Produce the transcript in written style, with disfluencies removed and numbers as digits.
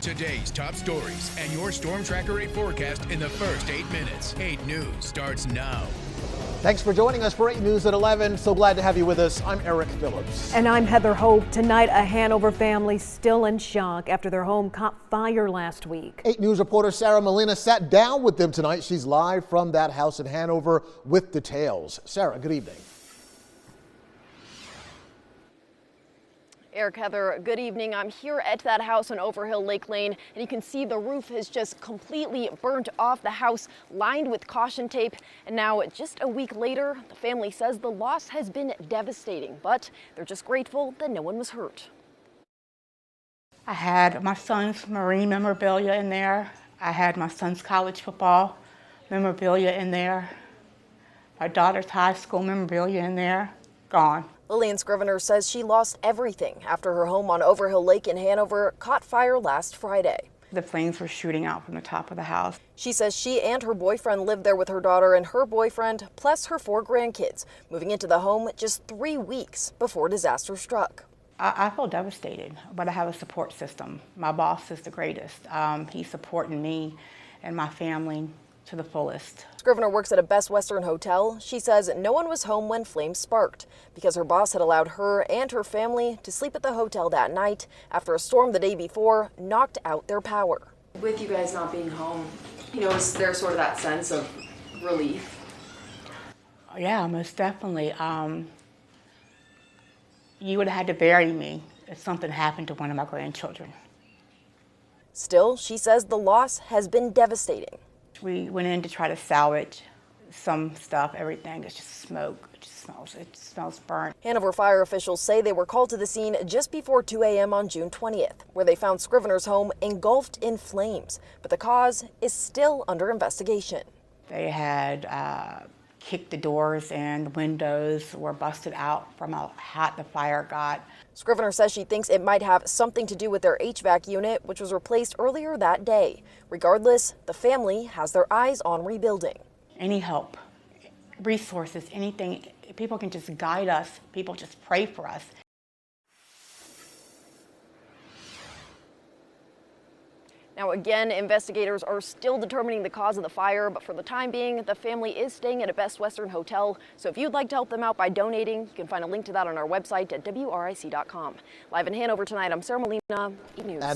Today's top stories and your Storm Tracker 8 forecast in the first 8 minutes. 8 News starts now. Thanks for joining us for 8 News at 11. So glad to have you with us. I'm Eric Phillips. And I'm Heather Hope. Tonight, a Hanover family still in shock after their home caught fire last week. 8 News reporter Sarah Molina sat down with them tonight. She's live from that house in Hanover with details. Sarah, good evening. Eric, Heather, good evening. I'm here at that house on Overhill Lake Lane, and you can see the roof has just completely burnt off the house, lined with caution tape. And now, just a week later, the family says the loss has been devastating, but they're just grateful that no one was hurt. I had my son's Marine memorabilia in there. I had my son's college football memorabilia in there. My daughter's high school memorabilia in there. Gone. Lilian Scrivener says she lost everything after her home on Overhill Lake in Hanover caught fire last Friday. The flames were shooting out from the top of the house. She says she and her boyfriend lived there with her daughter and her boyfriend, plus her 4 grandkids, moving into the home just 3 weeks before disaster struck. I feel devastated, but I have a support system. My boss is the greatest. He's supporting me and my family to the fullest. Scrivener works at a Best Western hotel. She says no one was home when flames sparked because her boss had allowed her and her family to sleep at the hotel that night after a storm the day before knocked out their power. With you guys not being home, is there sort of that sense of relief? Yeah, most definitely. You would have had to bury me if something happened to one of my grandchildren. Still, she says the loss has been devastating. We went in to try to salvage some stuff. Everything is just smoke. It smells burnt. Hanover fire officials say they were called to the scene just before 2 a.m. on June 20th, where they found Scrivener's home engulfed in flames. But the cause is still under investigation. They had kicked the doors and windows were busted out from how hot the fire got. Scrivener says she thinks it might have something to do with their HVAC unit, which was replaced earlier that day. Regardless, the family has their eyes on rebuilding. Any help, resources, anything, people can just guide us. People just pray for us. Now again, investigators are still determining the cause of the fire, but for the time being, the family is staying at a Best Western hotel. So if you'd like to help them out by donating, you can find a link to that on our website at WRIC.com. Live in Hanover tonight, I'm Sarah Molina, 8 News.